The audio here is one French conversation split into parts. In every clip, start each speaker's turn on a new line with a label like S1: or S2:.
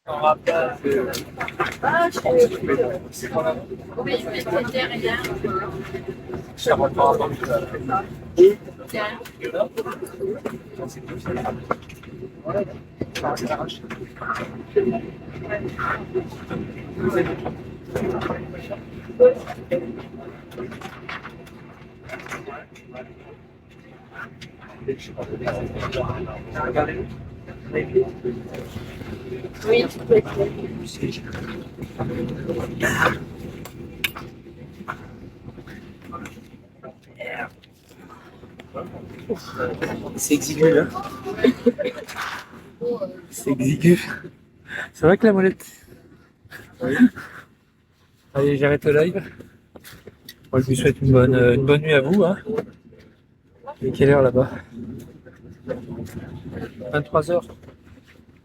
S1: Ah, je suis... Oui, mais c'est derrière. Derrière. Oui, tu peux être.
S2: C'est exigu, hein. C'est exigu. C'est vrai que la molette. Oui. Allez, j'arrête le live. Moi, je vous souhaite une bonne nuit à vous. Hein. Il est quelle heure là-bas? 23h.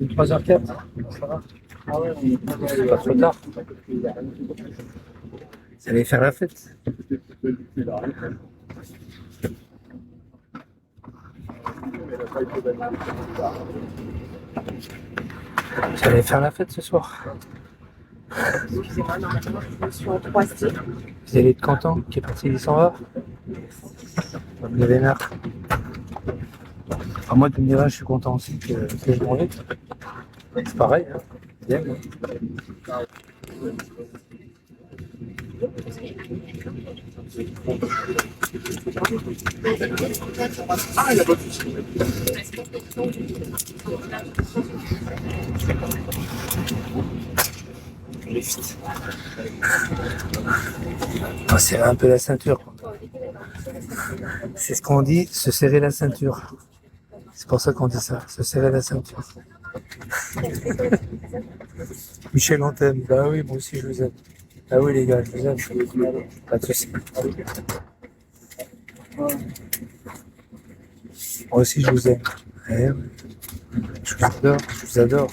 S2: 23h04. Ça va? C'est pas trop tard. Vous allez faire la fête. Vous allez faire la fête ce soir.
S1: Excusez-moi, normalement, je suis en 3C.
S2: Vous allez être content qui est parti, il s'en va. Comme les vénards. Moi, tu me diras, je suis content aussi que je m'en vais. C'est pareil. Hein. Bien, hein. Lift. On serrer un peu la ceinture. C'est ce qu'on dit, se serrer la ceinture. C'est pour ça qu'on dit ça, se serrer la ceinture. Michel, on t'aime. Bah oui, moi aussi je vous aime. Ah oui les gars, je vous aime. Pas de soucis. Moi aussi je vous aime. Eh oui. Je vous adore, je vous adore.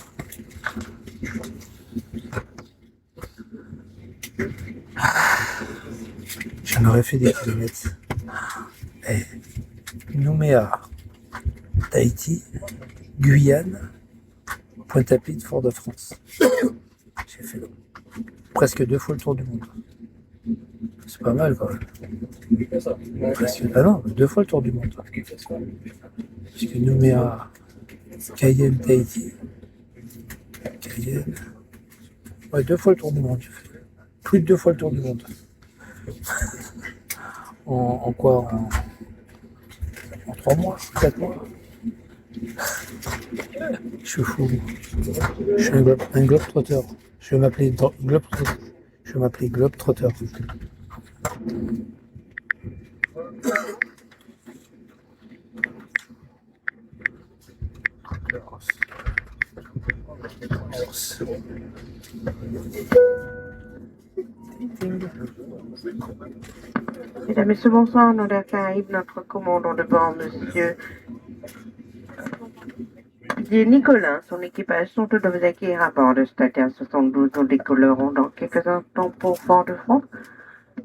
S2: J'en aurais fait des kilomètres. Eh, Nouméa, Tahiti, Guyane, Pointe-à-Pitre, Fort-de-France. J'ai fait presque 2 fois le tour du monde. C'est pas mal quand même. Presque, ah non, 2 fois le tour du monde. Parce que Nouméa, Cayenne, Tahiti, Cayenne. Ouais, 2 fois le tour du monde. J'ai fait. Plus de 2 fois le tour du monde. En quoi en 3 mois, 4 mois. Je suis fou. Je suis un globe-trotteur. Je vais m'appeler globe-trotteur. Je vais m'appeler globe-trotteur.
S3: Mesdames et messieurs, bonsoir. Nous Caraïbes, notre commandant de bord, monsieur Didier Nicolas, son équipage sont tous de vous accueillir à bord de Stater 72. Nous décollerons dans quelques instants pour Fort-de-France.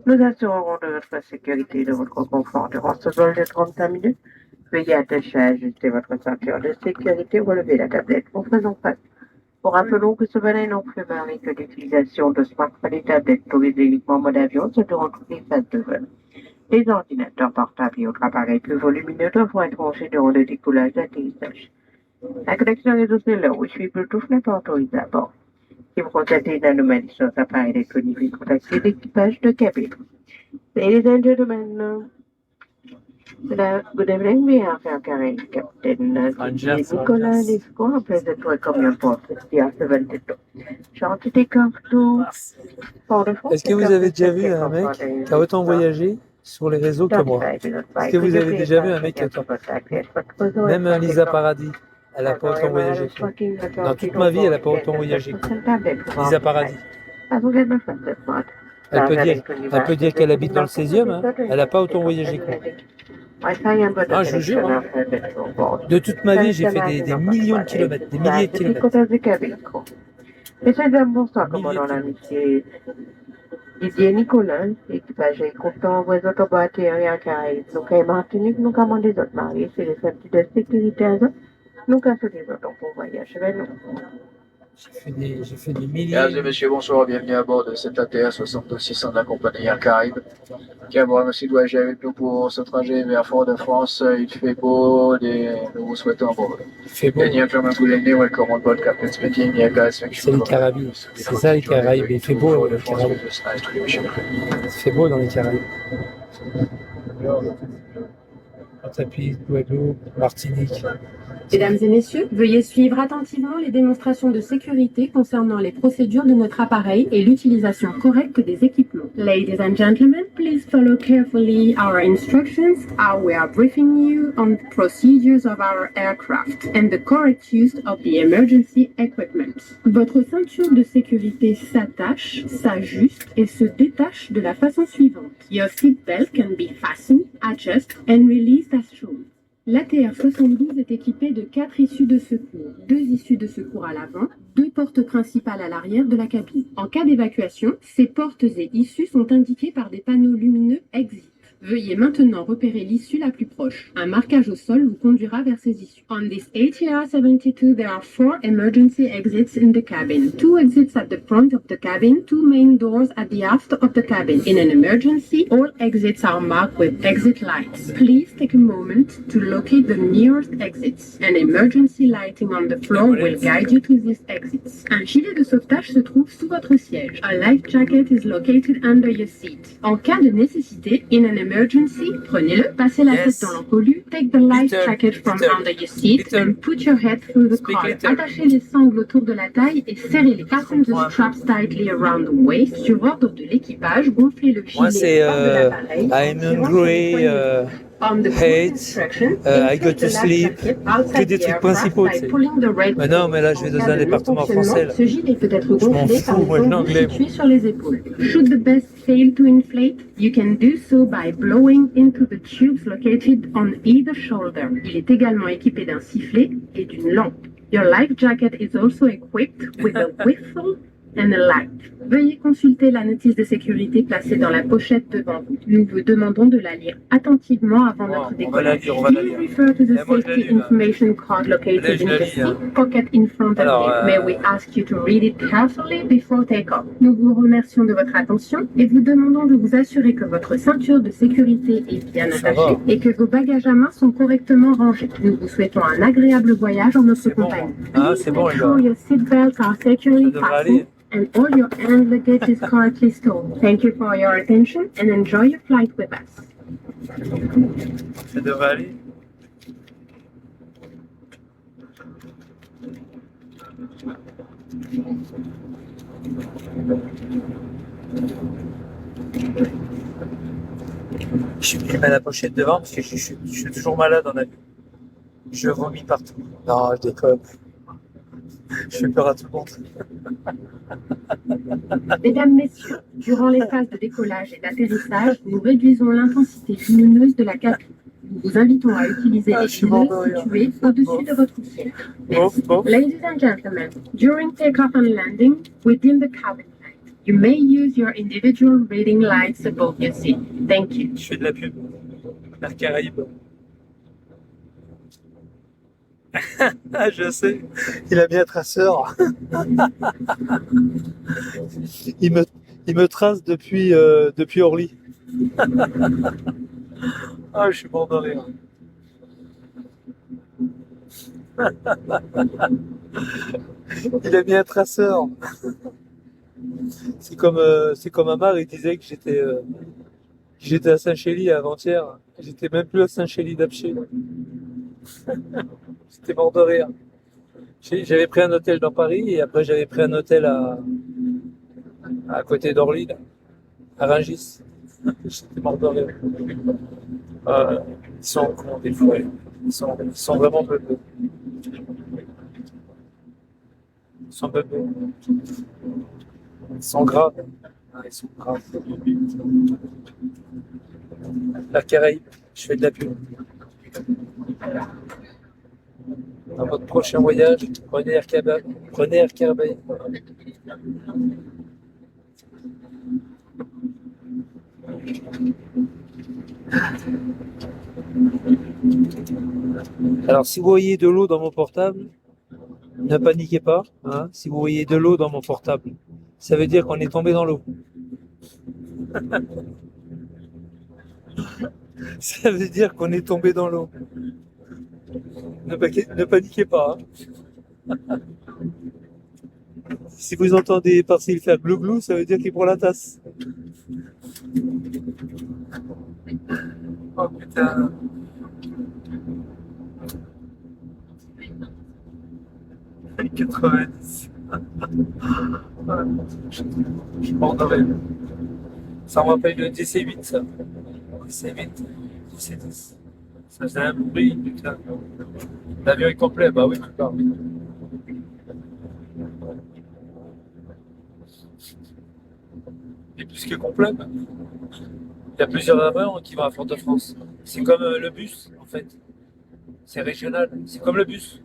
S3: Nous assurerons de votre sécurité et de votre confort durant ce vol de 35 minutes. Veuillez attacher à ajuster votre ceinture de sécurité, relever la tablette. Nous faisons face. Nous rappelons que ce vol est non plus permis que l'utilisation de smartphones et tablettes autorisées uniquement en mode avion se durant toutes les phases de vol. Les ordinateurs portables et autres appareils plus volumineux devront être rangés durant le décollage d'atterrissage. La connexion réseau cellulaire Wi-Fi Bluetooth n'est pas autorisée à bord. Si vous constatez une anomalie sur votre appareil électronique, contactez l'équipage de cabine. Ladies and gentlemen, good evening. We have our current Captain Nicolas Lisco, present to commune port 6072. Shall to take off to Fort-de-France.
S2: Est-ce que vous avez déjà vu un mec qui a autant voyagé sur les réseaux que moi? Est-ce que vous avez déjà vu un mec qui a autant? Même Lisa Paradis, elle n'a pas autant voyagé que moi. Dans toute ma vie, elle n'a pas autant voyagé que moi. Lisa Paradis. Elle peut dire qu'elle habite dans le 16e, hein. Elle n'a pas autant voyagé que moi. Ah, je vous jure, hein. De toute ma vie, j'ai fait des millions de kilomètres, des milliers de kilomètres.
S3: Messieurs, dames, bonsoir, commandant l'amitié Didier Nicolas, équipage est content, vous êtes au bas atterrir en Caraïbes. Nous, qu'à Martinique, nous commandons des autres mariés, c'est les safety de sécurité à eux. Nous, qu'à ce des autres pour voyage avec nous.
S2: J'ai fait des milliers.
S4: Mesdames et messieurs, bonsoir, bienvenue à bord de cet ATR 62600 de la compagnie Air Caraïbes. Qui a vraiment merci de voyager avec nous pour ce trajet vers Fort-de-France. Il fait beau et nous vous souhaitons bon.
S2: Il fait beau.
S4: Daniel Clement Boulenier, welcome on board, Captain speaking. Yeah, guys, thank you.
S2: C'est les Caraïbes. C'est ça les Caraïbes. Il fait beau les Caraïbes. Il fait beau dans les Caraïbes. Pointe-à-Pitre, Guadeloupe, Martinique.
S5: Mesdames et messieurs, veuillez suivre attentivement les démonstrations de sécurité concernant les procédures de notre appareil et l'utilisation correcte des équipements. Ladies and gentlemen, please follow carefully our instructions as we are briefing you on the procedures of our aircraft and the correct use of the emergency equipment. Votre ceinture de sécurité s'attache, s'ajuste et se détache de la façon suivante. Your seatbelt can be fastened, adjusted and released as shown. L'ATR 72 est équipé de 4 issues de secours, 2 issues de secours à l'avant, 2 portes principales à l'arrière de la cabine. En cas d'évacuation, ces portes et issues sont indiquées par des panneaux lumineux exit. Veuillez maintenant repérer l'issue la plus proche. Un marquage au sol vous conduira vers ces issues. On this ATR 72, there are 4 emergency exits in the cabin. 2 exits at the front of the cabin, 2 main doors at the aft of the cabin. In an emergency, all exits are marked with exit lights. Please take a moment to locate the nearest exits. An emergency lighting on the floor will guide you to these exits. Un gilet de sauvetage se trouve sous votre siège. A life jacket is located under your seat. En cas de nécessité, in an emergency, prenez-le, passez la tête dans l'encolure, take the life jacket from under your seat and put your head through the collar. Attachez les sangles autour de la taille et serrez-les. Fasten the straps tightly around the waist. Sur ordre de l'équipage, gonflez le gilet hors de l'appareil.
S2: I'm hungry, hate, I go to sleep, que des trucs principaux, tu sais. Mais non, mais là, je vais dans un département français, là.
S5: Ce gilet peut être gonflé par
S2: fous, moi, je
S5: les
S2: l'anglais.
S5: situés sur les épaules. Should the vest fail to inflate, you can do so by blowing into the tubes located on either shoulder. Il est également équipé d'un sifflet et d'une lampe. Your life jacket is also equipped with a whistle and a light. Veuillez consulter la notice de sécurité placée dans la pochette devant vous. Nous vous demandons de la lire attentivement avant notre décollage. Please refer to the safety information card located in the seat pocket in front of you. May we ask you to read it carefully before takeoff. Nous vous remercions de votre attention et vous demandons de vous assurer que votre ceinture de sécurité est bien attachée et que vos bagages à main sont correctement rangés. Nous vous souhaitons un agréable voyage en notre compagnie.
S2: Ah, c'est bon,
S5: Make sure your seatbelts are securely fastened and all your hand luggage is correctly stored. Thank you for your attention and enjoy your flight with us.
S2: Ça devrait aller. Je mets la pochette devant parce que je suis toujours malade en avion. Je vomis partout. Non, je déconne. Je fais peur à tout le monde.
S5: Mesdames, Messieurs, durant les phases de décollage et d'atterrissage, nous réduisons l'intensité lumineuse de la cabine. Nous vous invitons à utiliser les lumineuses situées au-dessus de votre ciel. Merci. Ladies and gentlemen, during takeoff and landing, within the cabin light, you may use your individual reading lights above your seat. Thank you.
S2: Je fais de la pub. Air Caraïbes. Ah, je sais. Il a mis un traceur. Il me trace depuis Orly. Ah, je suis mort de rire. Il a mis un traceur. C'est comme Amar, il disait que j'étais à Saint-Chély avant-hier. J'étais même plus à Saint-Chély d'Apcher. J'étais mort de rire. J'avais pris un hôtel dans Paris et après j'avais pris un hôtel à côté d'Orly, là, à Rungis. J'étais mort de rire. Ils sont cons des fois. Ils sont vraiment bebeux. Ils sont bebeux. Ils sont graves. Ah, ils sont graves. La Caraïbe, je fais de la pub. Dans votre prochain voyage, prenez Air Caraïbes. Alors, si vous voyez de l'eau dans mon portable, Ne paniquez pas, hein, si vous voyez de l'eau dans mon portable. Ça veut dire qu'on est tombé dans l'eau. Ça veut dire qu'on est tombé dans l'eau. Ne paniquez pas, hein. Si vous entendez Parcil faire glou-glou, ça veut dire qu'il prend la tasse. Oh putain. « 90. Je m'endormais. Ça me rappelle le DC-8, ça. DC-8, DC-10. Ça faisait un bruit, putain. L'avion est complet, bah oui, putain. Il est plus que complet. Il y a plusieurs avions qui vont à Fort-de-France. C'est comme le bus, en fait. C'est régional. C'est comme le bus.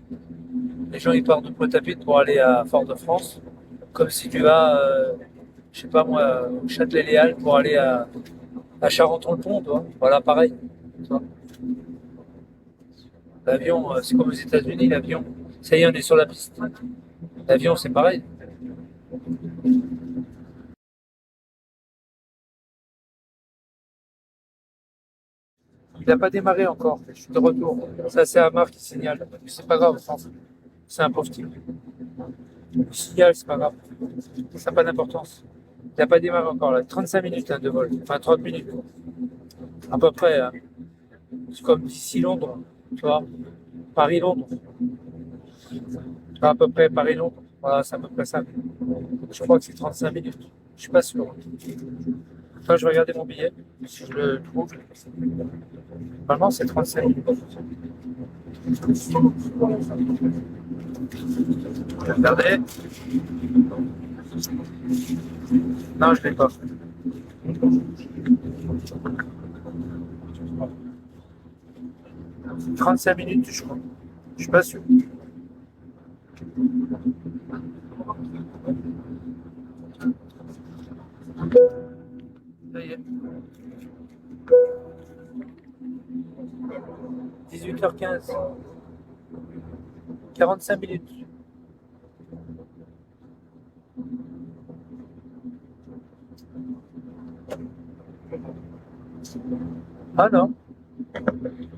S2: Les gens ils partent de Pointe-à-Pitre pour aller à Fort-de-France, comme si tu vas, je sais pas moi, au Châtelet-Léal pour aller à Charenton-le-Pont, tu vois. Voilà, pareil. Tu vois. L'avion, c'est comme aux États-Unis, l'avion. Ça y est, on est sur la piste. L'avion, c'est pareil. Il n'a pas démarré encore. Je suis de retour. Ça, c'est Amar qui signale. C'est pas grave, c'est un pauvre type. Le signal, c'est pas grave. Ça n'a pas d'importance. Il n'a pas démarré encore là. 35 minutes hein, de vol. Enfin 30 minutes. À peu près. Hein. C'est comme d'ici Londres. Tu vois. Paris-Londres. À peu près Paris-Londres. Voilà, c'est à peu près ça. Je crois que c'est 35 minutes. Je suis pas sûr. Enfin, je vais regarder mon billet. Si je le trouve. Normalement, c'est 35 minutes. Regardez. Non, je ne l'ai pas. 35 minutes, je crois. Je suis pas sûr. Ça y est. 18h15. 45 minutes. Ah non.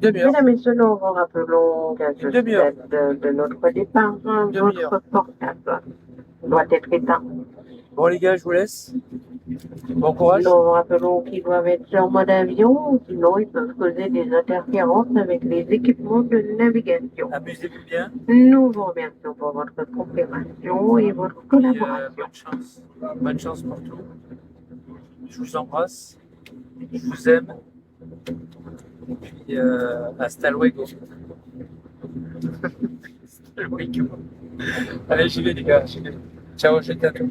S2: Demi-heure.
S3: Mesdames et messieurs, nous vous rappelons qu'à ce
S2: Demi-heure.
S3: stade de notre départ,
S2: Demi-heure.
S3: votre portable doit être éteint.
S2: Bon les gars, je vous laisse. Bon courage.
S3: Nous vous rappelons qu'ils doivent être sur mode avion, sinon ils peuvent causer des interférences avec les équipements de navigation.
S2: Amusez-vous bien.
S3: Nous vous remercions pour votre coopération et votre
S2: Et,
S3: collaboration.
S2: bonne chance. Bonne chance pour tout. Je vous embrasse. Je vous aime. Et puis, hasta luego. Hasta luego. Allez, j'y vais les gars. J'y vais. Ciao, je t'aime.